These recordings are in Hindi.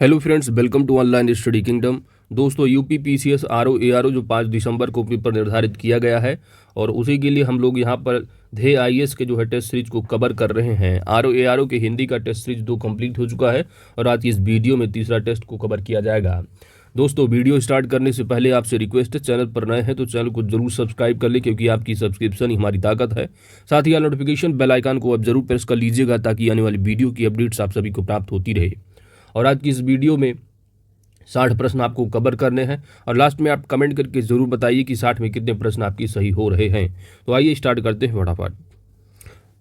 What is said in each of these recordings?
Hello friends, welcome to online study kingdom. दोस्तों, यूपी पीसीएस आरओ एआरओ जो 5 दिसंबर को पेपर निर्धारित किया गया है और उसी के लिए हम लोग यहाँ पर ध्येय आईएएस के जो है टेस्ट सीरीज को कवर कर रहे हैं। आरओ एआरओ के हिंदी का टेस्ट सीरीज 2 कंप्लीट हो चुका है और आज की इस वीडियो में तीसरा टेस्ट को कवर किया जाएगा। दोस्तों, वीडियो स्टार्ट करने से पहले आपसे रिक्वेस्ट है, चैनल पर नए हैं तो चैनल को जरूर सब्सक्राइब कर ले क्योंकि आपकी सब्सक्रिप्शन ही हमारी ताकत है। साथ ही नोटिफिकेशन बेल आइकन को आप जरूर प्रेस कर लीजिएगा ताकि आने वाली वीडियो की अपडेट्स आप सभी को प्राप्त होती रहे। और आज की इस वीडियो में 60 प्रश्न आपको कवर करने हैं और लास्ट में आप कमेंट करके ज़रूर बताइए कि 60 में कितने प्रश्न आपकी सही हो रहे हैं। तो आइए स्टार्ट करते हैं फटाफट।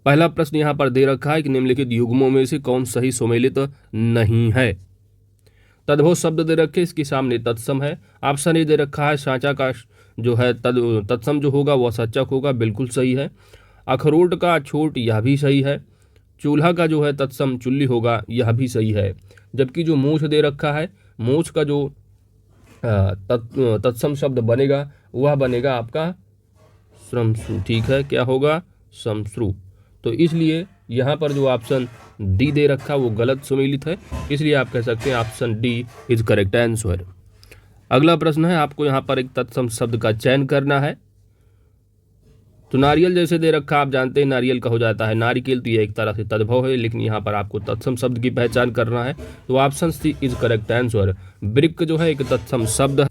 पहला प्रश्न यहाँ पर दे रखा है कि निम्नलिखित युग्मों में से कौन सही सुमेलित नहीं है। तद्भव शब्द दे रखे, इसके सामने तत्सम है। ऑप्शन ए दे रखा है साँचा का जो है तत्सम जो होगा वह सच्चक होगा, बिल्कुल सही है। अखरोट का छोट, यह भी सही है। चूल्हा का जो है तत्सम चुल्ली होगा, यह भी सही है। जबकि जो मूछ दे रखा है, मूछ का जो तत्सम शब्द बनेगा वह बनेगा आपका श्रमश्रु। ठीक है, क्या होगा? श्रमश्रु। तो इसलिए यहाँ पर जो ऑप्शन डी दे रखा वो गलत सुमेलित है, इसलिए आप कह सकते हैं option D is correct answer. अगला प्रश्न है, आपको यहाँ पर एक तत्सम शब्द का चयन करना है। तो नारियल जैसे दे रखा, आप जानते हैं नारियल का हो जाता है नारिकेल, तो यह एक तरह से तद्भव है, लेकिन यहाँ पर आपको तत्सम शब्द की पहचान करना है। तो option C is correct answer. वृक्क जो है एक तत्सम शब्द है।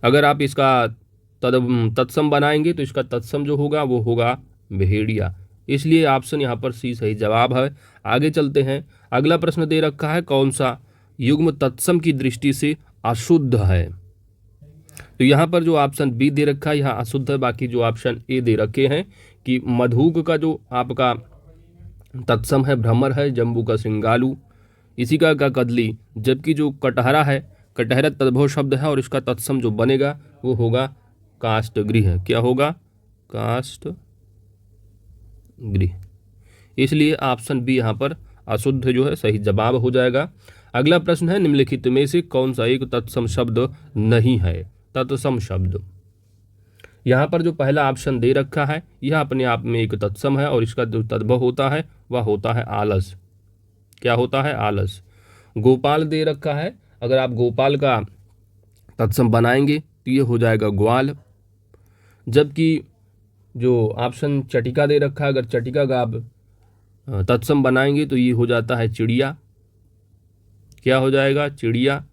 अगर आप इसका तत्सम बनाएंगे तो इसका तत्सम जो होगा वो होगा भेड़िया, इसलिए ऑप्शन यहाँ पर सी सही जवाब है। आगे चलते हैं। अगला प्रश्न दे रखा है, कौन सा युग्म तत्सम की दृष्टि से अशुद्ध है। तो यहाँ पर जो ऑप्शन बी दे रखा है यहाँ अशुद्ध है। बाकी जो ऑप्शन ए दे रखे हैं कि मधुक का जो आपका तत्सम है भ्रमर है, जम्बू का श्रृंगालू, इसी का कदली। जबकि जो कटहरा है, कटहरा तद्भव शब्द है और इसका तत्सम जो बनेगा वो होगा काष्ठगृह। क्या होगा? काष्ठगृह। इसलिए ऑप्शन बी यहाँ पर अशुद्ध जो है सही जवाब हो जाएगा। अगला प्रश्न है, निम्नलिखित में से कौन सा एक तत्सम शब्द नहीं है। तत्सम शब्द, यहाँ पर जो पहला ऑप्शन दे रखा है यह अपने आप में एक तत्सम है और इसका जो तद्भव होता है वह होता है आलस। क्या होता है? आलस। गोपाल दे रखा है, अगर आप गोपाल का तत्सम बनाएंगे तो ये हो जाएगा ग्वाल। जबकि जो ऑप्शन चटिका दे रखा है, अगर चटिका का आप तत्सम बनाएंगे तो ये हो जाता है चिड़िया। क्या हो जाएगा? चिड़िया।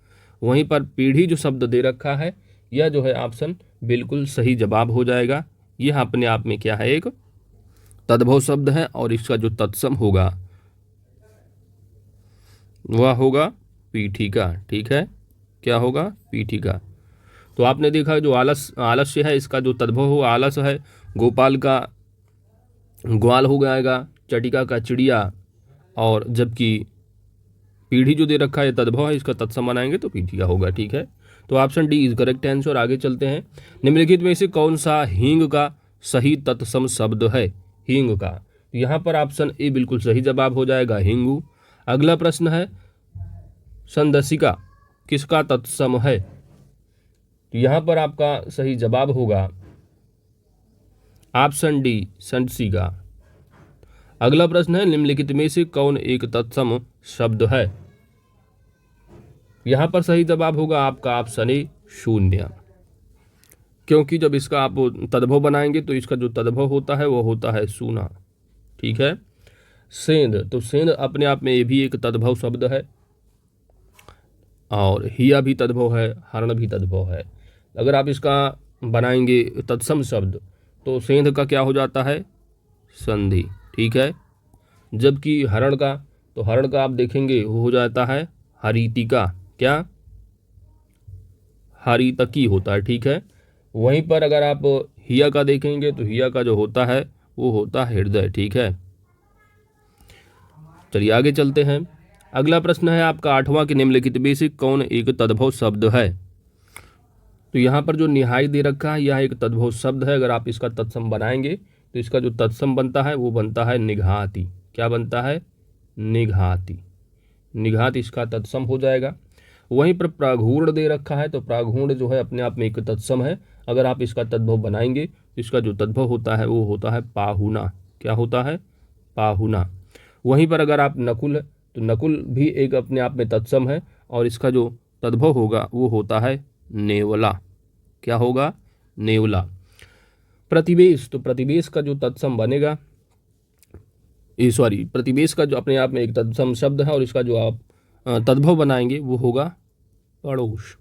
वहीं पर पीढ़ी जो शब्द दे रखा है यह जो है ऑप्शन बिल्कुल सही जवाब हो जाएगा। यह अपने आप में क्या है? एक तद्भव शब्द है और इसका जो तत्सम होगा वह होगा पीठिका। ठीक है, क्या होगा? पीठिका। तो आपने देखा जो आलस्य है इसका जो तद्भव हो आलस है, गोपाल का ग्वाल हो जाएगा, चटिका का चिड़िया, और जबकि पीढ़ी जो दे रखा है तद्भव है, इसका तत्सम बनाएंगे तो पीठिका होगा। ठीक है, तो option D is correct answer. आगे चलते हैं। निम्नलिखित में से कौन सा हींग का सही तत्सम शब्द है। हींग का, तो यहाँ पर ऑप्शन ए बिल्कुल सही जवाब हो जाएगा, हिंगू। अगला प्रश्न है, संदसिका किसका तत्सम है। तो यहाँ पर आपका सही जवाब होगा ऑप्शन डी, संदसिका। अगला प्रश्न है, निम्नलिखित में से कौन एक तत्सम शब्द है। यहाँ पर सही जवाब होगा आपका ऑप्शन ए, शून्य। क्योंकि जब इसका आप तद्भव बनाएंगे तो इसका जो तद्भव होता है वो होता है सूना। ठीक है। सेंध, तो सेंध अपने आप में ये भी एक तद्भव शब्द है और हिया भी तद्भव है, हरण भी तद्भव है। अगर आप इसका बनाएंगे तत्सम शब्द तो सेंध का क्या हो जाता है? संधि। ठीक है। जबकि हरण का, तो हरण का आप देखेंगे वो हो जाता है हरितिका। क्या? हरितकी होता है। ठीक है। वहीं पर अगर आप हिया का देखेंगे तो हिया का जो होता है वो होता है हृदय। ठीक है। चलिए आगे चलते हैं। अगला प्रश्न है आपका 8वां कि निम्नलिखित में से कौन एक तद्भव शब्द है। तो यहाँ पर जो निहाई दे रखा है यह एक तद्भव शब्द है। अगर आप इसका तत्सम बनाएंगे तो इसका जो तत्सम बनता है वो बनता है निघाति। क्या बनता है? निघाति। निघात इसका तत्सम हो जाएगा। वहीं पर प्राघूर्ण दे रखा है, तो प्राघूर्ण जो है अपने आप में एक तत्सम है। अगर आप इसका तद्भव बनाएंगे तो इसका जो तद्भव होता है वो होता है पाहुना। क्या होता है? पाहुना। वहीं पर अगर आप नकुल, तो नकुल भी एक अपने आप में तत्सम है और इसका जो तद्भव होगा वो होता है नेवला। क्या होगा? नेवला। प्रतिवेश, तो प्रतिवेश का जो तत्सम बनेगा, प्रतिवेश का जो अपने आप में एक तत्सम शब्द है और इसका जो आप तद्भव बनाएंगे वो होगा पड़ोस।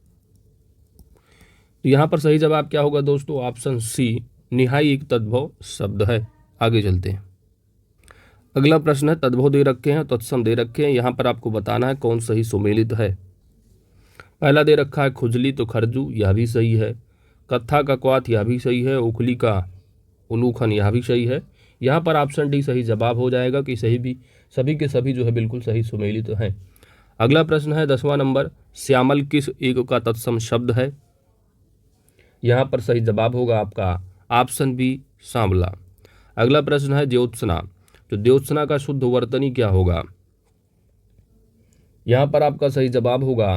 तो यहाँ पर सही जवाब क्या होगा दोस्तों? ऑप्शन सी, निहाई एक तद्भव शब्द है। आगे चलते हैं। अगला प्रश्न है, तद्भव दे रखे हैं, तत्सम दे रखे हैं, यहाँ पर आपको बताना है कौन सही सुमेलित है। पहला दे रखा है खुजली, तो खरजू, यह भी सही है। कत्था का क्वाथ, यह भी सही है। उखली का उलूखन, यह भी सही है। यहाँ पर ऑप्शन डी सही जवाब हो जाएगा कि सही भी सभी के सभी जो है बिल्कुल सही सुमेलित हैं। अगला प्रश्न है 10वां नंबर, श्यामल किस एक का तत्सम शब्द है? यहाँ पर सही जवाब होगा आपका ऑप्शन बी, सांवला। अगला प्रश्न है ज्योत्सना, तो ज्योत्सना का शुद्ध वर्तनी क्या होगा? यहाँ पर आपका सही जवाब होगा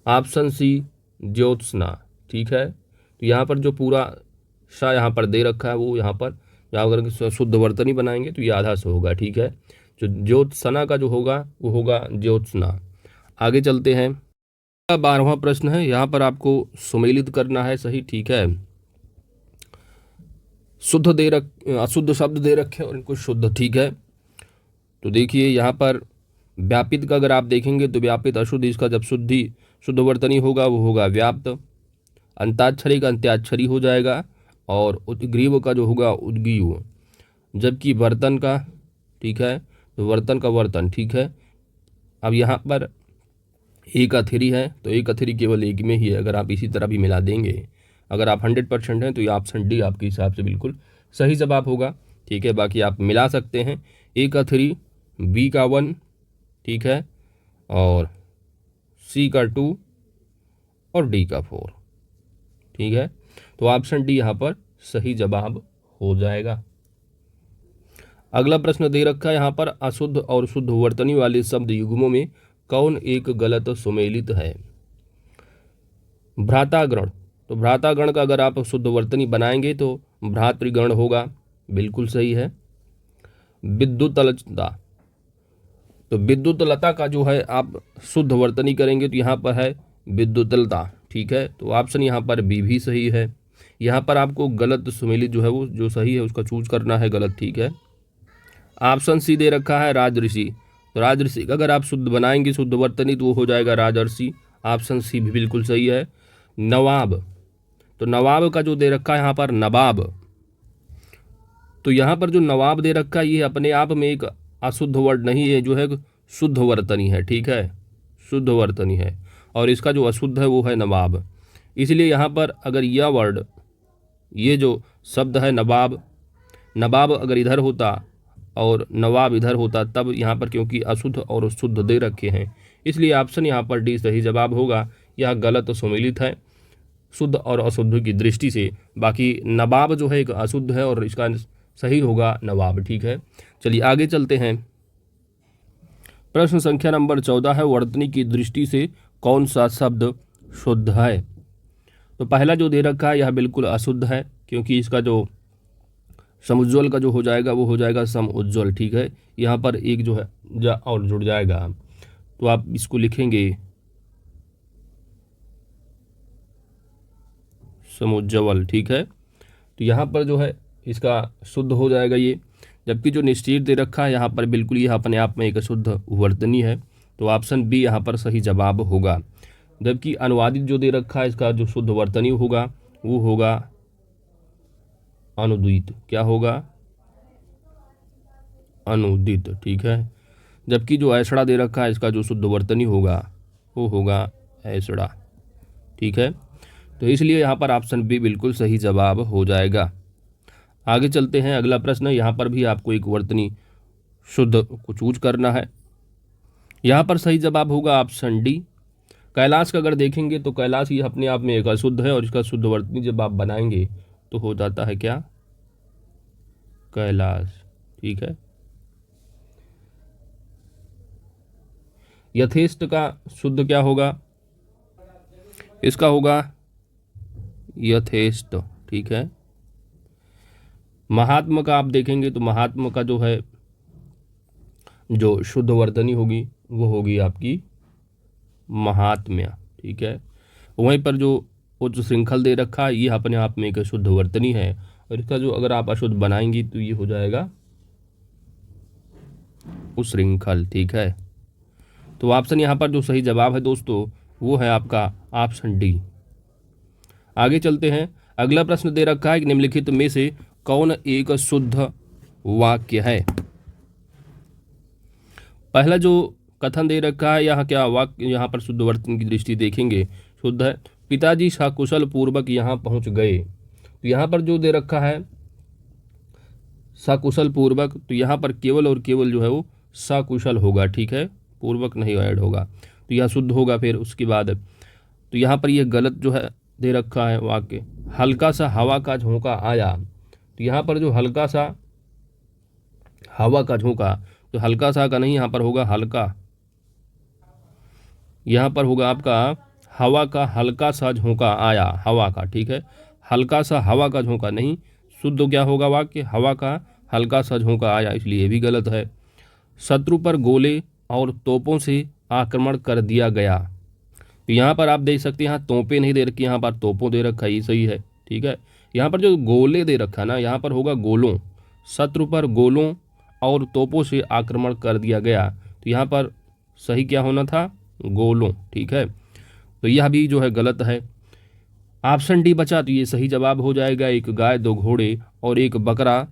ऑप्शन सी, ज्योत्सना। ठीक है, तो यहाँ पर जो पूरा सा यहाँ पर दे रखा है वो यहाँ पर यहाँ अगर शुद्ध वर्तनी बनाएंगे तो ये आधा से होगा। ठीक है, जो ज्योत्सना का जो होगा वो होगा ज्योत्सना। आगे चलते हैं। 12वां प्रश्न है, यहाँ पर आपको सुमेलित करना है सही। ठीक है, अशुद्ध शब्द दे रखे और इनको शुद्ध। ठीक है, तो देखिए यहाँ पर व्यापित का अगर आप देखेंगे तो व्यापित अशुद्ध, इसका जब शुद्ध वर्तनी होगा वो होगा व्याप्त। अंताक्षरी का अंत्याक्षरी हो जाएगा और उद्ग्रीव का जो होगा उद्गीव। जबकि वर्तन का, ठीक है, तो वर्तन का वर्तन। ठीक है, अब यहाँ पर एक अथेरी है तो एक अथेरी केवल एक में ही है। अगर आप इसी तरह भी मिला देंगे, अगर आप 100% हैं तो ये ऑप्शन डी आपके हिसाब से बिल्कुल सही जवाब होगा। ठीक है, बाकी आप मिला सकते हैं। ए का 3, बी का 1, ठीक है, और सी का 2 और डी का 4। ठीक है, तो ऑप्शन डी यहाँ पर सही जवाब हो जाएगा। अगला प्रश्न दे रखा है यहाँ पर, अशुद्ध और शुद्ध वर्तनी वाले शब्द युग्मों में कौन एक गलत सुमेलित है? भ्रातागण, तो भ्रातागण का अगर आप शुद्ध वर्तनी बनाएंगे तो भ्रातृगण होगा, बिल्कुल सही है। विद्युतलता, तो विद्युतलता का जो है आप शुद्ध वर्तनी करेंगे तो यहाँ पर है विद्युतलता। ठीक है, तो ऑप्शन यहाँ पर बी भी सही है। यहाँ पर आपको गलत सुमेलित जो है वो जो सही है उसका चूज करना है गलत। ठीक है, ऑप्शन सी दे रखा है राजऋषि, तो राजऋषि का अगर आप शुद्ध बनाएंगे शुद्ध वर्तनी तो वो हो जाएगा राजर्षि। ऑप्शन सी भी बिल्कुल सही है। नवाब, तो नवाब का जो दे रखा है यहाँ पर नवाब, तो यहाँ पर जो नवाब दे रखा है ये अपने आप में एक अशुद्ध वर्ड नहीं है, जो है शुद्ध वर्तनी है। ठीक है, शुद्ध वर्तनी है और इसका जो अशुद्ध है वो है नवाब। इसलिए यहाँ पर अगर यह वर्ड, ये जो शब्द है नवाब, नवाब अगर इधर होता और नवाब इधर होता तब यहाँ पर, क्योंकि अशुद्ध और शुद्ध दे रखे हैं इसलिए ऑप्शन यहाँ पर डी सही जवाब होगा। यह गलत सुमेलित है शुद्ध और अशुद्ध की दृष्टि से। बाकी नवाब जो है एक अशुद्ध है और इसका सही होगा नवाब। ठीक है, चलिए आगे चलते हैं। प्रश्न संख्या नंबर 14 है, वर्तनी की दृष्टि से कौन सा शब्द शुद्ध है? तो पहला जो दे रखा है यह बिल्कुल अशुद्ध है, क्योंकि इसका जो समुज्ज्वल का जो हो जाएगा वो हो जाएगा सम उज्ज्वल। ठीक है, यहाँ पर एक जो है और जुड़ जाएगा तो आप इसको लिखेंगे समुज्ज्वल। ठीक है, तो यहाँ पर जो है इसका शुद्ध हो जाएगा ये। जबकि जो निश्चित दे रखा है यहाँ पर बिल्कुल यह अपने आप में एक शुद्ध वर्तनी है, तो ऑप्शन बी यहाँ पर सही जवाब होगा। जबकि अनुवादित जो दे रखा है इसका जो शुद्ध वर्तनी होगा वो होगा अनुदित। क्या होगा? अनुदित। ठीक है, जबकि जो ऐसड़ा दे रखा है इसका जो शुद्ध वर्तनी होगा वो होगा ऐसड़ा। ठीक है, तो इसलिए यहाँ पर ऑप्शन बी बिल्कुल सही जवाब हो जाएगा। आगे चलते हैं। अगला प्रश्न, यहाँ पर भी आपको एक वर्तनी शुद्ध को चूज करना है। यहाँ पर सही जवाब होगा ऑप्शन डी। कैलाश का अगर देखेंगे तो कैलाश ये अपने आप में एक अशुद्ध है और इसका शुद्ध वर्तनी जब आप बनाएंगे तो हो जाता है क्या? कैलाश। ठीक है, यथेष्ट का शुद्ध क्या होगा? इसका होगा यथेष्ट। ठीक है, महात्मा का आप देखेंगे तो महात्मा का जो है जो शुद्ध वर्तनी होगी वो होगी आपकी महात्म्य। ठीक है, वहीं पर जो उच्च श्रृंखल दे रखा है ये अपने आप में एक शुद्ध वर्तनी है, और इसका जो अगर आप अशुद्ध बनाएंगी तो ये हो जाएगा उच्छृंखल। ठीक है, तो ऑप्शन यहाँ पर जो सही जवाब है दोस्तों वो है आपका ऑप्शन डी। आगे चलते हैं, अगला प्रश्न दे रखा है कि निम्नलिखित में से कौन एक शुद्ध वाक्य है। पहला जो कथन दे रखा है, यहाँ क्या वाक्य, यहाँ पर शुद्ध वर्तन की दृष्टि देखेंगे शुद्ध है। पिताजी सकुशल पूर्वक यहाँ पहुँच गए, तो यहाँ पर जो दे रखा है सकुशल पूर्वक, तो यहाँ पर केवल और केवल जो है वो सकुशल होगा। ठीक है, पूर्वक नहीं ऐड होगा, तो यह शुद्ध होगा। फिर उसके बाद तो यहाँ पर यह गलत जो है दे रखा है वाक्य, हल्का सा हवा का झोंका आया, तो यहाँ पर जो हल्का सा हवा का झोंका, तो हल्का सा का नहीं, यहाँ पर होगा हल्का, यहाँ पर होगा आपका हवा का हल्का सा झोंका आया, हवा का। ठीक है, हल्का सा हवा का झोंका नहीं, शुद्ध क्या होगा वाक्य, हवा का हल्का सा झोंका आया, इसलिए ये भी गलत है। शत्रु पर गोले और तोपों से आक्रमण कर दिया गया, तो यहाँ पर आप देख सकते हैं यहाँ तोपें नहीं दे रखी, यहाँ पर तोपों दे रखा है, ये सही है। ठीक है, यहाँ पर जो गोले दे रखा ना, यहाँ पर होगा गोलों, शत्रु पर गोलों और तोपों से आक्रमण कर दिया गया, तो यहाँ पर सही क्या होना था, गोलों। ठीक है, तो यह भी जो है गलत है। ऑप्शन डी बचा, तो ये सही जवाब हो जाएगा, एक गाय दो घोड़े और एक बकरा,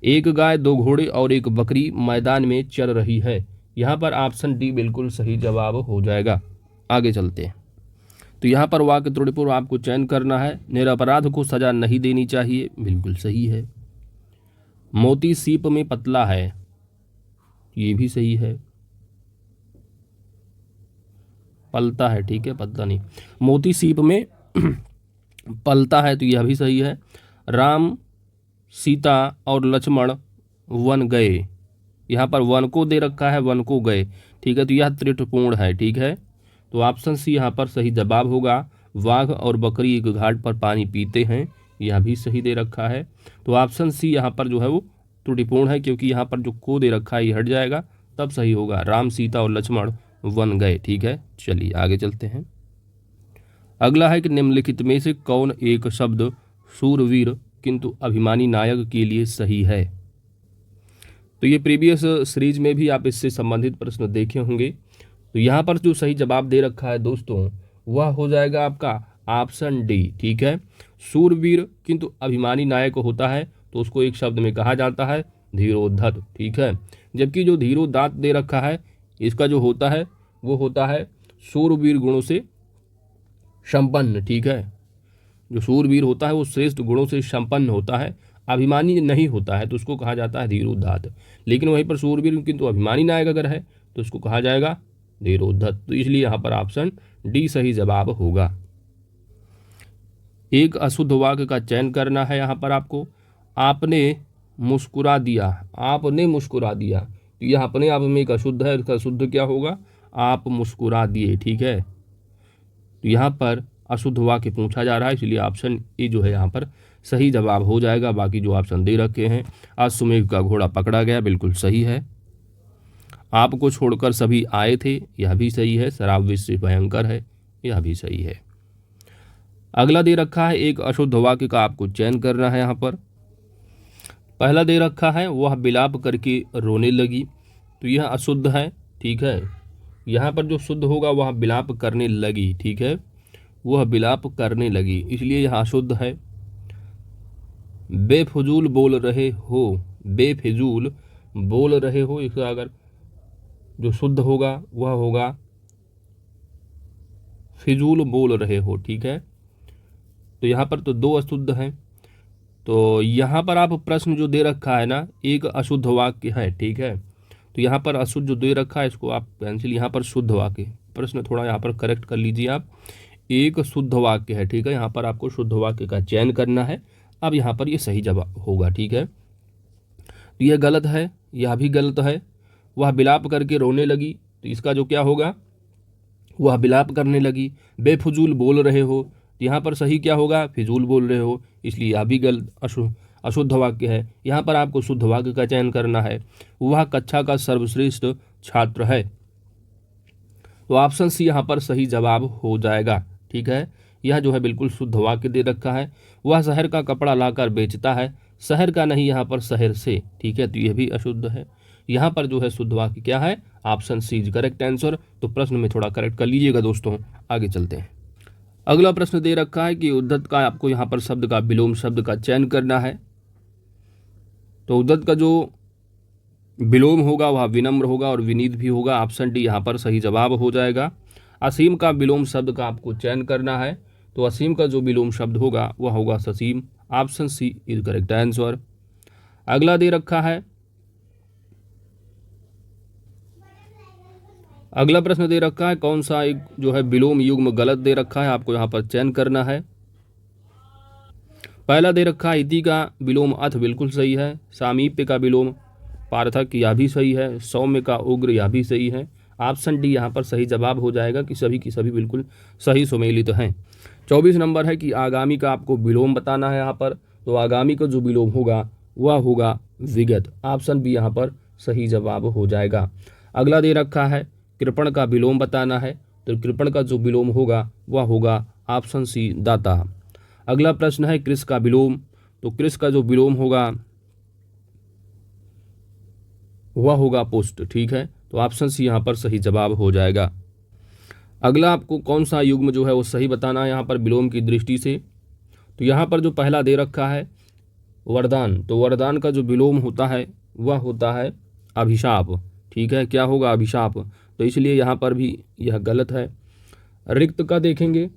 एक गाय दो घोड़े और एक बकरी मैदान में चल रही है। यहाँ पर ऑप्शन डी बिल्कुल सही जवाब हो जाएगा। आगे चलते हैं, तो यहाँ पर वाक्य त्रुटिपूर्ण आपको चयन करना है। निरपराध को सजा नहीं देनी चाहिए, बिल्कुल सही है। मोती सीप में पतला है, ये भी सही है। पलता है, ठीक है, पतला नहीं, मोती सीप में पलता है, तो यह भी सही है। राम सीता और लक्ष्मण वन गए, यहाँ पर वन को दे रखा है, वन को गए। ठीक है, तो यह त्रुटिपूर्ण है। ठीक है, तो ऑप्शन सी यहाँ पर सही जवाब होगा। वाघ और बकरी एक घाट पर पानी पीते हैं, यह भी सही दे रखा है। तो ऑप्शन सी यहाँ पर जो है वो त्रुटिपूर्ण है, क्योंकि यहाँ पर जो को दे रखा है ये हट जाएगा, तब सही होगा। राम सीता और लक्ष्मण वन गए। ठीक है, चलिए आगे चलते हैं। अगला है कि निम्नलिखित में से कौन एक शब्द शूरवीर किंतु अभिमानी नायक के लिए सही है। तो ये प्रीवियस सीरीज में भी आप इससे संबंधित प्रश्न देखे होंगे। तो यहाँ पर जो सही जवाब दे रखा है दोस्तों वह हो जाएगा आपका ऑप्शन डी। ठीक है, शूरवीर किंतु अभिमानी नायक होता है तो उसको एक शब्द में कहा जाता है धीरोद्धत। ठीक है, जबकि जो धीरोदात्त दे रखा है इसका जो होता है वो होता है शूरवीर गुणों से संपन्न। ठीक है, जो शूरवीर होता है वो श्रेष्ठ गुणों से संपन्न होता है, अभिमानी नहीं होता है, तो उसको कहा जाता है धीरोदात्त। लेकिन वहीं पर शूरवीर किंतु अभिमानी नायक अगर है तो उसको कहा जाएगा धीरोद्धत। तो इसलिए यहाँ पर ऑप्शन डी सही जवाब होगा। एक अशुद्ध वाक्य का चयन करना है यहाँ पर आपको। आपने मुस्कुरा दिया, आपने मुस्कुरा दिया, तो यह अपने आप में एक अशुद्ध है, इसका शुद्ध क्या होगा, आप मुस्कुरा दिए। ठीक है, तो यहाँ पर अशुद्ध वाक्य पूछा जा रहा है, इसलिए ऑप्शन ए जो है यहाँ पर सही जवाब हो जाएगा। बाकी जो ऑप्शन दे रखे हैं, अश्वमेध का घोड़ा पकड़ा गया, बिल्कुल सही है। आपको छोड़कर सभी आए थे, यह भी सही है। शराब विश्व भयंकर है, यह भी सही है। अगला दे रखा है एक अशुद्ध वाक्य का आपको चयन करना है। यहाँ पर पहला दे रखा है वह विलाप करके रोने लगी, तो यह अशुद्ध है। ठीक है, यहाँ पर जो शुद्ध होगा वह विलाप करने लगी। ठीक है, वह विलाप करने लगी, इसलिए यह अशुद्ध है। बेफजूल बोल रहे हो, बेफिजूल बोल रहे हो, इसका अगर जो शुद्ध होगा वह होगा फिजूल बोल रहे हो। ठीक है, तो यहाँ पर तो दो अशुद्ध हैं, तो यहाँ पर आप प्रश्न जो दे रखा है ना एक अशुद्ध वाक्य है। ठीक है, तो यहाँ पर अशुद्ध जो दे रखा है इसको आप कैंसिल, यहाँ पर शुद्ध वाक्य, प्रश्न थोड़ा यहाँ पर करेक्ट कर लीजिए आप। एक शुद्ध वाक्य है। ठीक है, यहाँ पर आपको शुद्ध वाक्य का चयन करना है। अब यहाँ पर ये सही जवाब होगा। ठीक है, तो यह गलत है, यह भी गलत है। वह विलाप करके रोने लगी, तो इसका जो क्या होगा, वह विलाप करने लगी। बेफजूल बोल रहे हो, तो यहाँ पर सही क्या होगा, फिजूल बोल रहे हो, इसलिए यह भी गलत अशुद्ध वाक्य है। यहाँ पर आपको शुद्ध वाक्य का चयन करना है। वह कक्षा का सर्वश्रेष्ठ छात्र है। तो ऑप्शन सी यहाँ पर सही जवाब हो जाएगा। ठीक है, यह जो है बिल्कुल शुद्ध वाक्य दे रखा है। वह शहर का कपड़ा लाकर बेचता है, शहर का नहीं, यहाँ पर शहर से। ठीक है, तो यह भी अशुद्ध है। यहाँ पर जो है शुद्ध वाक्य क्या है, option C is correct answer. तो प्रश्न में थोड़ा करेक्ट कर लीजिएगा दोस्तों। आगे चलते हैं। अगला प्रश्न दे रखा है कि उद्धत का आपको यहाँ पर शब्द का विलोम शब्द का चयन करना है। तो उद्धत का जो विलोम होगा वह विनम्र होगा और विनीत भी होगा। ऑप्शन डी यहाँ पर सही जवाब हो जाएगा। असीम का विलोम शब्द का आपको चयन करना है। तो असीम का जो विलोम शब्द होगा वह होगा ससीम। Option C is correct answer. अगला दे रखा है, अगला प्रश्न दे रखा है कौन सा एक जो है विलोम युग्म गलत दे रखा है, आपको यहाँ पर चयन करना है। पहला दे रखा है इति का विलोम अथ, बिल्कुल सही है। सामीप्य का विलोम पार्थक, यह भी सही है। सौम्य का उग्र, यह भी सही है। ऑप्शन डी यहाँ पर सही जवाब हो जाएगा कि सभी की सभी बिल्कुल सही सुमेलित हैं। 24 नंबर है कि आगामी का आपको विलोम बताना है यहाँ पर। तो आगामी का जो विलोम होगा वह होगा विगत। ऑप्शन बी यहाँ पर सही जवाब हो जाएगा। अगला दे रखा है कृपण का विलोम बताना है। तो कृपण का जो विलोम होगा वह होगा ऑप्शन सी दाता। अगला प्रश्न है कृष का विलोम। तो कृष का जो विलोम होगा वह होगा पुष्ट। ठीक है, तो ऑप्शन सी यहाँ पर सही जवाब हो जाएगा। अगला आपको कौन सा युग्म जो है वो सही बताना है यहाँ पर विलोम की दृष्टि से। तो यहाँ पर जो पहला दे रखा है वरदान, तो वरदान का जो विलोम होता है वह होता है अभिशाप। ठीक है, क्या होगा, अभिशाप। तो इसलिए यहाँ पर भी यह गलत है। रिक्त का देखेंगे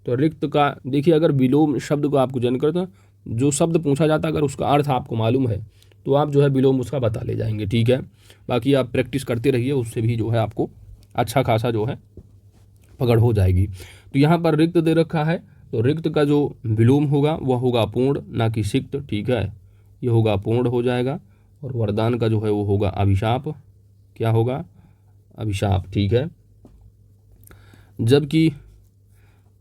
तो रिक्त का देखिए, अगर विलोम शब्द को आपको जन करता जो शब्द पूछा जाता अगर उसका अर्थ आपको मालूम है तो आप जो है विलोम उसका बता ले जाएंगे। ठीक है, बाकी आप प्रैक्टिस करते रहिए, उससे भी जो है आपको अच्छा खासा जो है पकड़ हो जाएगी। तो यहाँ पर रिक्त दे रखा है। तो रिक्त का जो विलोम होगा वह होगा पूर्ण, ना कि सिक्त। ठीक है, ये होगा पूर्ण हो जाएगा। और वरदान का जो है वो होगा अभिशाप। क्या होगा, अभिशाप। ठीक है, जबकि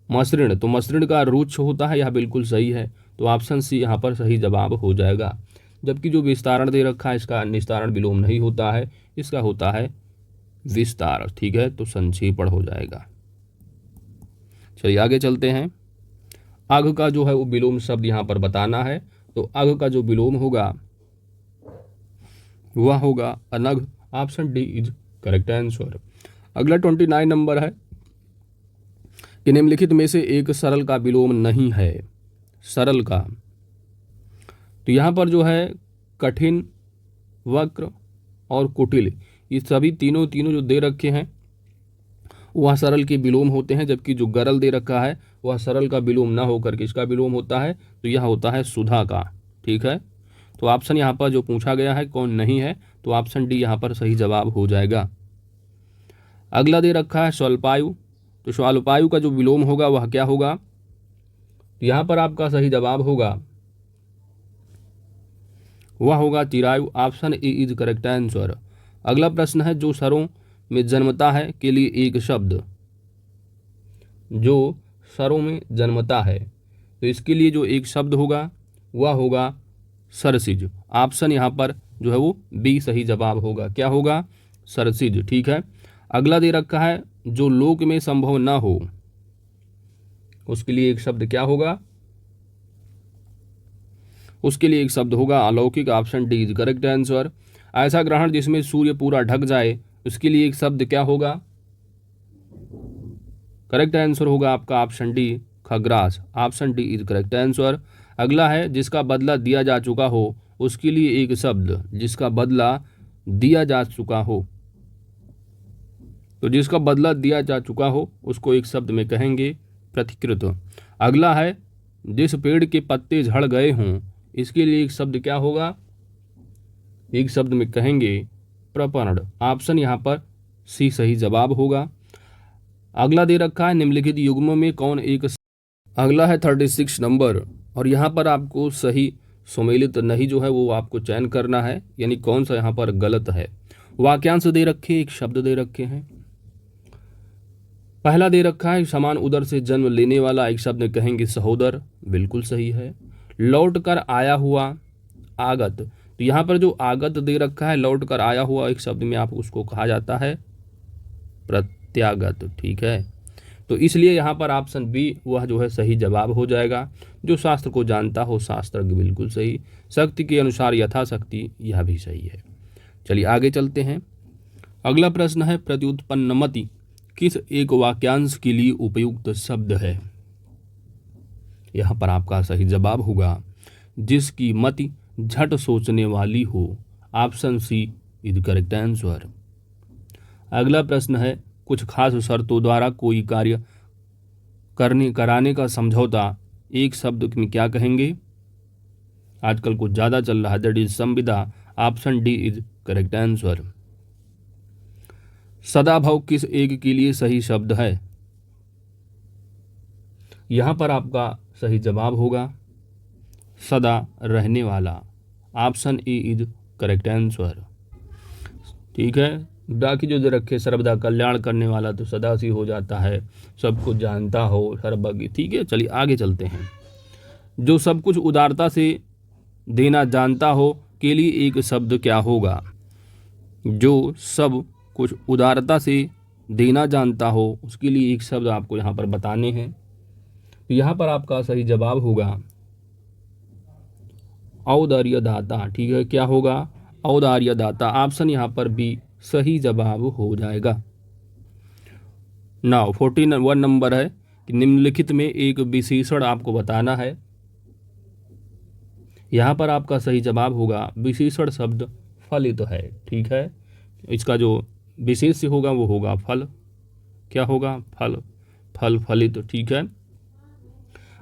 मसृण, तो मसृण का रुच्छ होता है, यह बिल्कुल सही है। तो ऑप्शन सी यहाँ पर सही जवाब हो जाएगा। जबकि जो विस्तारण दे रखा है इसका निस्तारण विलोम नहीं होता है, इसका होता है विस्तार। ठीक है, तो संक्षेपण हो जाएगा। चलिए आगे चलते हैं। अघ का जो है वो विलोम शब्द यहाँ पर बताना है। तो अघ का जो विलोम होगा वह होगा अनघ। Option D is correct answer. अगला 29 नंबर है कि निम्नलिखित में से एक सरल का विलोम नहीं है। सरल का, तो यहाँ पर जो है कठिन, वक्र और कुटिल, ये सभी तीनों जो दे रखे हैं वह सरल के विलोम होते हैं। जबकि जो गरल दे रखा है वह सरल का विलोम ना होकर किसका विलोम होता है, तो यह होता है सुधा का। ठीक है, तो ऑप्शन यहाँ पर जो पूछा गया है कौन नहीं है, तो ऑप्शन डी यहाँ पर सही जवाब हो जाएगा। अगला दे रखा है स्वल्पायु। तो स्वल्पायु का जो विलोम होगा वह क्या होगा, तो यहाँ पर आपका सही जवाब होगा वह होगा Chirayu. Option A is correct answer. अगला प्रश्न है जो स्वरों में जन्मता है के लिए एक शब्द, जो स्वरों में जन्मता है तो इसके लिए जो एक शब्द होगा वह होगा सरसिज। ऑप्शन यहाँ पर जो है वो बी सही जवाब होगा। क्या होगा, सरसिज। ठीक है, अगला दे रखा है जो लोक में संभव ना हो उसके लिए एक शब्द क्या होगा, उसके लिए एक शब्द होगा अलौकिक। Option D is correct answer. ऐसा ग्रहण जिसमें सूर्य पूरा ढक जाए उसके लिए एक शब्द क्या होगा, करेक्ट आंसर होगा आपका ऑप्शन डी खग्रास। Option D is correct answer. अगला है जिसका बदला दिया जा चुका हो उसके लिए एक शब्द, जिसका बदला दिया जा चुका हो, तो जिसका बदला दिया जा चुका हो उसको एक शब्द में कहेंगे प्रतिकृत। अगला है जिस पेड़ के पत्ते झड़ गए हों इसके लिए एक शब्द क्या होगा, एक शब्द में कहेंगे प्रपर्ण। ऑप्शन यहाँ पर सी सही जवाब होगा। अगला दे रखा है निम्नलिखित युग्मों में कौन एक, अगला है 36 नंबर और यहाँ पर आपको सही सुमेलित नहीं जो है वो आपको चयन करना है, यानी कौन सा यहाँ पर गलत है। वाक्यांश दे रखे, एक शब्द दे रखे हैं। पहला दे रखा है समान उदर से जन्म लेने वाला, एक शब्द कहेंगे सहोदर, बिल्कुल सही है। लौट कर आया हुआ, आगत। तो यहाँ पर जो आगत दे रखा है, लौट कर आया हुआ एक शब्द में आप उसको कहा जाता है प्रत्यागत। ठीक है, तो इसलिए यहाँ पर ऑप्शन बी वह जो है सही जवाब हो जाएगा। जो शास्त्र को जानता हो शास्त्रज्ञ, बिल्कुल सही। शक्ति के अनुसार यथाशक्ति, यह भी सही है। चलिए आगे चलते हैं। अगला प्रश्न है, प्रत्युत्पन्नमति किस एक वाक्यांश के लिए उपयुक्त शब्द है? यहाँ पर आपका सही जवाब होगा जिसकी मति झट सोचने वाली हो। Option C is correct answer. अगला प्रश्न है, कुछ खास शर्तों द्वारा कोई कार्य कराने का समझौता एक शब्द में क्या कहेंगे? आजकल कुछ ज़्यादा चल रहा है, दैट इज संविदा। Option D is correct answer. सदाभाव किस एक के लिए सही शब्द है? यहाँ पर आपका सही जवाब होगा सदा रहने वाला। Option A is correct answer. ठीक है, बाकी जो दे रखे सर्वदा कल्याण करने वाला, तो सदा सी हो जाता है, सब कुछ जानता हो, सर्वज्ञ। ठीक है, चलिए आगे चलते हैं। जो सब कुछ उदारता से देना जानता हो के लिए एक शब्द क्या होगा? जो सब कुछ उदारता से देना जानता हो उसके लिए एक शब्द आपको यहाँ पर बताने हैं। तो यहाँ पर आपका सही जवाब होगा औदार्यदाता। ठीक है, क्या होगा? औदार्यदाता। ऑप्शन यहाँ पर बी सही जवाब हो जाएगा। नाउ 41 नंबर है कि निम्नलिखित में एक विशेषण आपको बताना है। यहाँ पर आपका सही जवाब होगा विशेषण शब्द फलित है। ठीक है, इसका जो विशेष्य होगा वो होगा फल। क्या होगा? फल, फल फलित। ठीक है,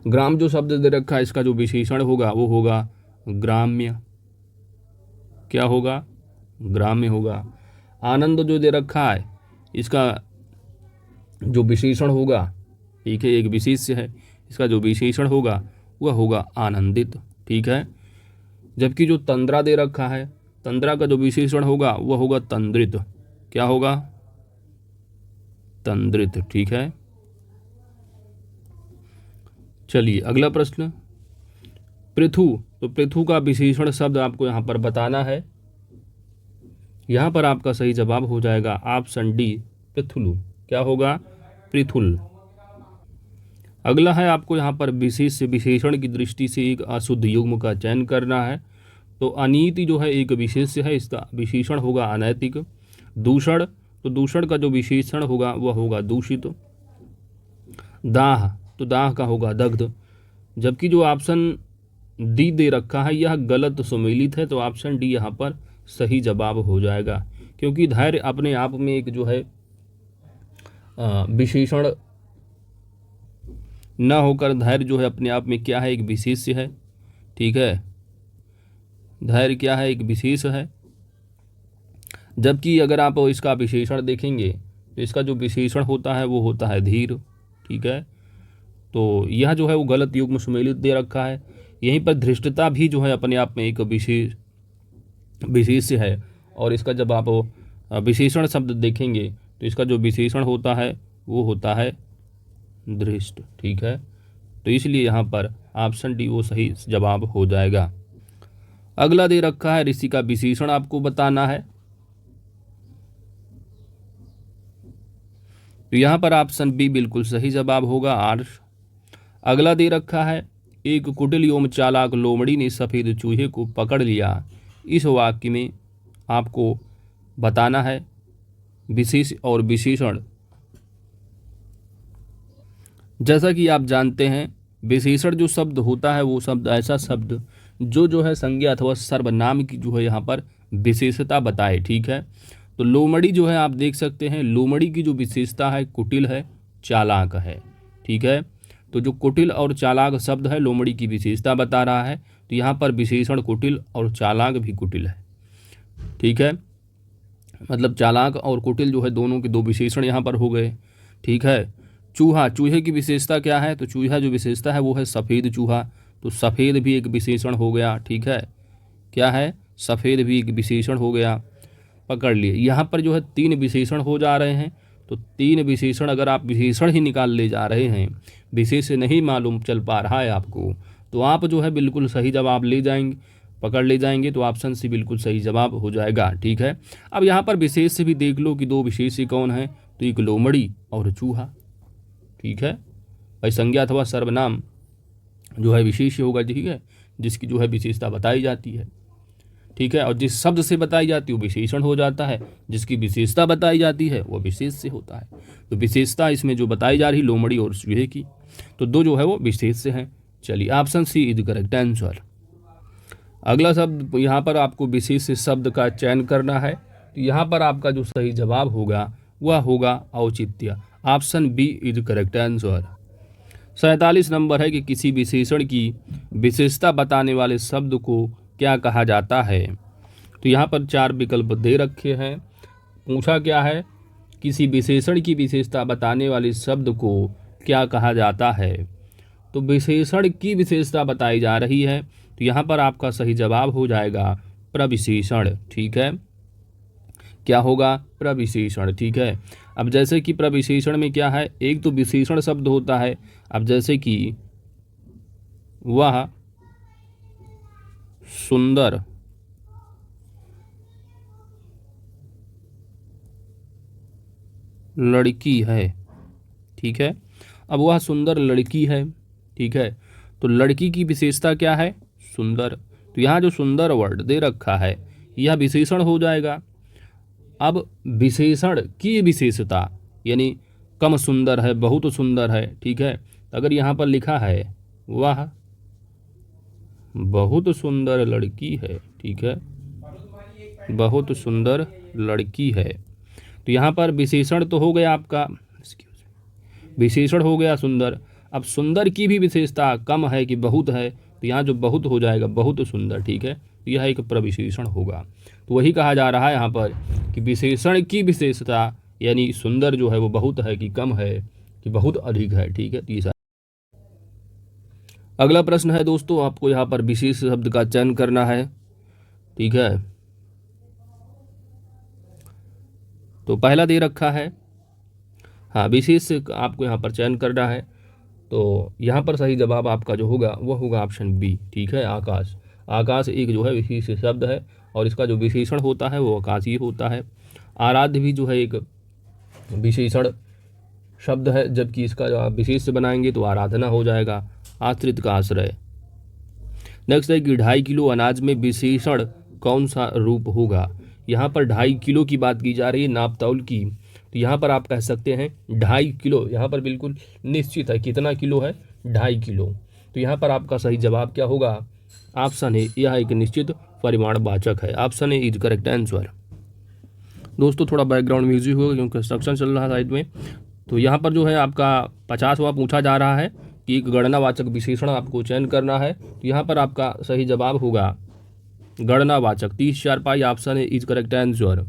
ग्राम जो शब्द दे रखा है इसका जो विशेषण होगा वो होगा ग्राम्य। क्या होगा? ग्राम्य होगा। आनंद जो दे रखा है इसका जो विशेषण होगा, ठीक है, एक विशेष्य है, इसका जो विशेषण होगा वह होगा आनंदित। ठीक है, जबकि जो तंद्रा दे रखा है, तंद्रा का जो विशेषण होगा वह होगा तंद्रित। क्या होगा? तंद्रित। ठीक है, चलिए अगला प्रश्न, पृथु। तो पृथु का विशेषण शब्द आपको यहाँ पर बताना है। यहाँ पर आपका सही जवाब हो जाएगा ऑप्शन डी पृथुलु। क्या होगा? पृथुल। अगला है, आपको यहाँ पर विशेष विशेषण की दृष्टि से एक अशुद्ध युग्म का चयन करना है। तो अनीति जो है एक विशेष्य है, इसका विशेषण होगा अनैतिक। दूषण, तो दूषण का जो विशेषण होगा वह होगा दूषित। दाह, तो दाह का होगा दग्ध। जबकि जो ऑप्शन डी दे रखा है यह गलत सुमेलित है, तो ऑप्शन डी यहाँ पर सही जवाब हो जाएगा, क्योंकि धैर्य अपने आप में एक जो है विशेषण न होकर धैर्य जो है अपने आप में क्या है? एक विशेष्य है। ठीक है, धैर्य क्या है? एक विशेष है। जबकि अगर आप इसका विशेषण देखेंगे तो इसका जो विशेषण होता है वो होता है धीर। ठीक है, तो यह जो है वो गलत युग्म सुमेलित दे रखा है। यहीं पर धृष्टता भी जो है अपने आप में एक विशेष्य है, और इसका जब आप विशेषण शब्द देखेंगे तो इसका जो विशेषण होता है वो होता है दृष्ट। ठीक है, तो इसलिए यहाँ पर ऑप्शन डी वो सही जवाब हो जाएगा। अगला दे रखा है, ऋषि का विशेषण आपको बताना है। तो यहाँ पर ऑप्शन बी बिल्कुल सही जवाब होगा, आर्ष। अगला दे रखा है, एक कुटिल एवं चालाक लोमड़ी ने सफ़ेद चूहे को पकड़ लिया। इस वाक्य में आपको बताना है विशेष और विशेषण। जैसा कि आप जानते हैं विशेषण जो शब्द होता है वो शब्द ऐसा शब्द जो है संज्ञा अथवा सर्वनाम की जो है यहाँ पर विशेषता बताए। ठीक है, तो लोमड़ी जो है आप देख सकते हैं, लोमड़ी की जो विशेषता है कुटिल है, चालाक है। ठीक है, तो जो कुटिल और चालाक शब्द है लोमड़ी की विशेषता बता रहा है, तो यहाँ पर विशेषण कुटिल और चालाक भी कुटिल है। ठीक है, मतलब चालाक और कुटिल जो है दोनों के दो विशेषण यहाँ पर हो गए। ठीक है, चूहा, चूहे की विशेषता क्या है? तो चूहा जो विशेषता है वो है सफ़ेद चूहा, तो सफ़ेद भी एक विशेषण हो गया। ठीक है, क्या है? सफ़ेद भी एक विशेषण हो गया। पकड़ लिए, यहाँ पर जो है 3 विशेषण हो जा रहे हैं, तो 3 विशेषण अगर आप विशेषण ही निकाल ले जा रहे हैं, विशेष नहीं मालूम चल पा रहा है आपको, तो आप जो है बिल्कुल सही जवाब ले जाएंगे। पकड़ ले जाएंगे तो ऑप्शन सी बिल्कुल सही जवाब हो जाएगा। ठीक है, अब यहाँ पर विशेष से भी देख लो कि दो विशेष कौन है, तो एक लोमड़ी और चूहा। ठीक है, भाई संज्ञा अथवा सर्वनाम जो है विशेष होगा। ठीक है, जिसकी जो है विशेषता बताई जाती है। ठीक है, और जिस शब्द से बताई जाती है वो विशेषण हो जाता है, जिसकी विशेषता बताई जाती है वो विशेष से होता है। तो विशेषता इसमें जो बताई जा रही लोमड़ी और चूहे की, तो दो जो है वो विशेष से हैं। चलिए option C is correct answer. अगला शब्द, यहाँ पर आपको विशेष शब्द का चयन करना है। तो यहाँ पर आपका जो सही जवाब होगा वह होगा औचित्य। Option B is correct answer. 47 number है कि किसी विशेषण की विशेषता बताने वाले शब्द को क्या कहा जाता है। तो यहाँ पर 4 विकल्प दे रखे हैं। पूछा क्या है, किसी विशेषण की विशेषता बताने वाले शब्द को क्या कहा जाता है। तो विशेषण की विशेषता बताई जा रही है, तो यहाँ पर आपका सही जवाब हो जाएगा प्रविशेषण। ठीक है, क्या होगा, प्रविशेषण। ठीक है, अब जैसे कि प्रविशेषण में क्या है, एक तो विशेषण शब्द होता है। अब जैसे कि वह सुंदर लड़की है। ठीक है, अब वह सुंदर लड़की है। ठीक है, तो लड़की की विशेषता क्या है, सुंदर। तो यहाँ जो सुंदर वर्ड दे रखा है यह विशेषण हो जाएगा। अब विशेषण की विशेषता यानी कम सुंदर है, बहुत सुंदर है। ठीक है, अगर यहाँ पर लिखा है वह बहुत सुंदर लड़की है। ठीक है, बहुत सुंदर लड़की है, तो यहाँ पर विशेषण तो हो गया आपका, विशेषण हो गया सुंदर। अब सुंदर की भी विशेषता कम है कि बहुत है, तो यहाँ जो बहुत हो जाएगा बहुत सुंदर। ठीक है, तो यह एक प्रविशेषण होगा। तो वही कहा जा रहा है यहाँ पर कि विशेषण की विशेषता यानी सुंदर जो है वो बहुत है कि कम है कि बहुत अधिक है। ठीक है, तीसरा। अगला प्रश्न है दोस्तों, आपको यहाँ पर विशेष शब्द का चयन करना है। ठीक है, तो पहला दे रखा है, हाँ विशेष आपको यहाँ पर चयन करना है। तो यहाँ पर सही जवाब आपका जो होगा वह होगा ऑप्शन बी। ठीक है, आकाश। आकाश एक जो है विशेष शब्द है और इसका जो विशेषण होता है वो आकाशीय होता है। आराध्य भी जो है एक विशेषण शब्द है, जबकि इसका जो आप विशेष से बनाएंगे तो आराधना हो जाएगा, आश्रित का आश्रय। नेक्स्ट है कि 2.5 किलो अनाज में विशेषण कौन सा रूप होगा। यहाँ पर 2.5 किलो की बात की जा रही है, नापतौल की। तो यहाँ पर आप कह सकते हैं 2.5 किलो, यहाँ पर बिल्कुल निश्चित है कितना किलो है, 2.5 किलो। तो यहाँ पर आपका सही जवाब क्या होगा, ऑप्शन है, यह एक निश्चित परिमाणवाचक है। Option A is correct answer. दोस्तों थोड़ा बैकग्राउंड म्यूजिक होगा क्योंकि कंस्ट्रक्शन चल रहा है साइड में। तो यहाँ पर जो है आपका 50वां पूछा जा रहा है कि एक गणनावाचक विशेषण आपको चयन करना है। तो यहाँ पर आपका सही जवाब होगा गणनावाचक। 30 पाई ऑप्शन है इज करेक्ट आंसर।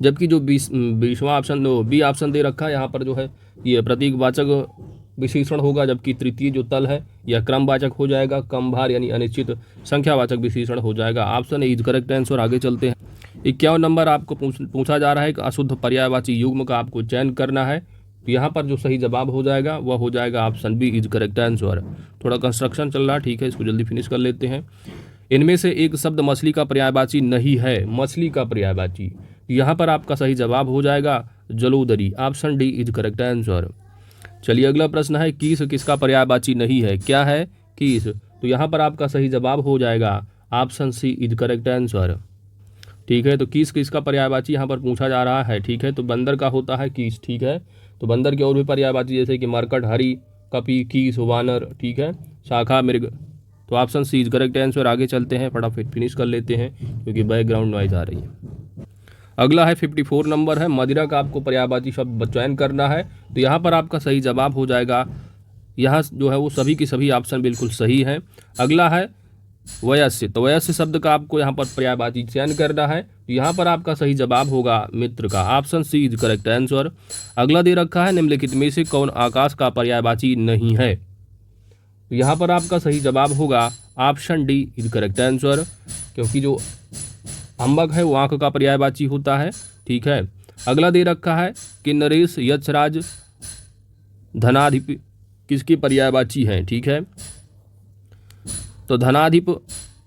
जबकि जो 20वां ऑप्शन बी ऑप्शन दे रखा है, यहाँ पर जो है ये प्रतीकवाचक विशेषण होगा, जबकि तृतीय जो तल है यह क्रमवाचक हो जाएगा, कम भार यानी अनिश्चित संख्यावाचक विशेषण हो जाएगा। Option is correct answer. आगे चलते हैं। 51 नंबर आपको पूछा जा रहा है कि अशुद्ध पर्यायवाची युग्म का आपको चयन करना है। तो यहाँ पर जो सही जवाब हो जाएगा वह हो जाएगा option B is correct answer. थोड़ा कंस्ट्रक्शन चल रहा है, ठीक है, इसको जल्दी फिनिश कर लेते हैं। इनमें से एक शब्द मछली का पर्यायवाची नहीं है, मछली का पर्यायवाची। यहाँ पर आपका सही जवाब हो जाएगा जलोदरी। Option D is correct answer. चलिए अगला प्रश्न है, कीस किसका पर्यायवाची नहीं है, क्या है कीस। तो यहाँ पर आपका सही जवाब हो जाएगा option C is correct answer. ठीक है, तो कीस किसका पर्यायवाची यहाँ पर पूछा जा रहा है। ठीक है, तो बंदर का होता है कीस। ठीक है, तो बंदर के और भी पर्यायवाची जैसे कि मरकट, हरी, कपी, कीस, वानर। ठीक है, शाखा, मृग। तो option C is correct answer. आगे चलते हैं, फटाफट फिनिश कर लेते हैं क्योंकि बैकग्राउंड नॉइज आ रही है। अगला है 54 नंबर है, मदिरा का आपको पर्यायवाची शब्द चयन करना है। तो यहाँ पर आपका सही जवाब हो जाएगा, यहाँ जो है वो सभी के सभी ऑप्शन बिल्कुल सही हैं। अगला है वयस्य। तो वयस्य शब्द का आपको यहाँ पर पर्यायवाची चयन करना है। तो यहाँ पर आपका सही जवाब होगा मित्र का। Option C is correct answer. अगला दे रखा है, निम्नलिखित में से कौन आकाश का पर्यायवाची नहीं है। तो यहाँ पर आपका सही जवाब होगा option D is correct answer, क्योंकि जो अम्बक है वो आंख का पर्यायवाची होता है। ठीक है, अगला दे रखा है कि नरेश, यक्षराज, धनाधिप किसकी पर्यायवाची हैं। ठीक है, तो धनाधिप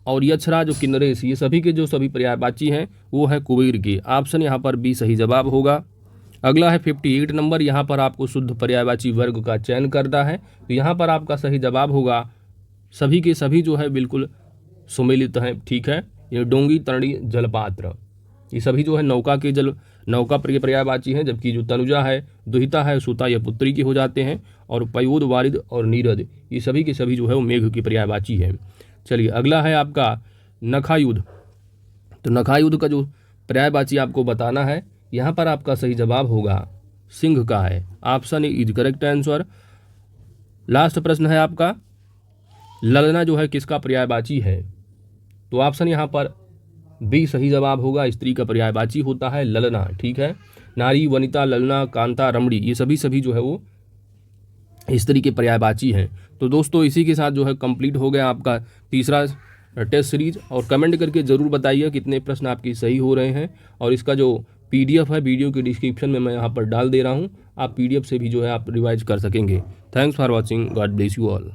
और यक्षरा जो किन्नरेश, ये सभी के जो सभी पर्यायवाची हैं वो है कुबेर के। ऑप्शन यहाँ पर बी सही जवाब होगा। अगला है 58 नंबर, यहाँ पर आपको शुद्ध पर्यायवाची वर्ग का चयन करना है। तो यहाँ पर आपका सही जवाब होगा, सभी के सभी जो है बिल्कुल सुमेलित हैं, ठीक है। ये डोंगी, तरणी, जलपात्र, ये सभी जो है नौका के पर्यायवाची हैं, जबकि जो तनुजा है, दुहिता है, सुता या पुत्री के हो जाते हैं। और पयोद, वारिद और नीरद, ये सभी के सभी जो है वो मेघ की पर्यायवाची हैं। चलिए अगला है आपका नखायुध। तो नखायुध का जो पर्यायवाची आपको बताना है, यहाँ पर आपका सही जवाब होगा सिंह का है। Option A is correct answer. Last प्रश्न है आपका, ललना जो है किसका पर्यायवाची है? तो ऑप्शन यहाँ पर बी सही जवाब होगा, स्त्री का पर्यायवाची होता है ललना, ठीक है। नारी, वनिता, ललना, कांता, रमणी, ये सभी जो है वो स्त्री के पर्यायवाची हैं। तो दोस्तों इसी के साथ जो है कंप्लीट हो गया आपका तीसरा टेस्ट सीरीज। और कमेंट करके ज़रूर बताइए कितने प्रश्न आपके सही हो रहे हैं। और इसका जो PDF है वीडियो के डिस्क्रिप्शन में मैं यहाँ पर डाल दे रहा हूँ, आप PDF से भी जो है आप रिवाइज कर सकेंगे। Thanks for watching, God bless you all.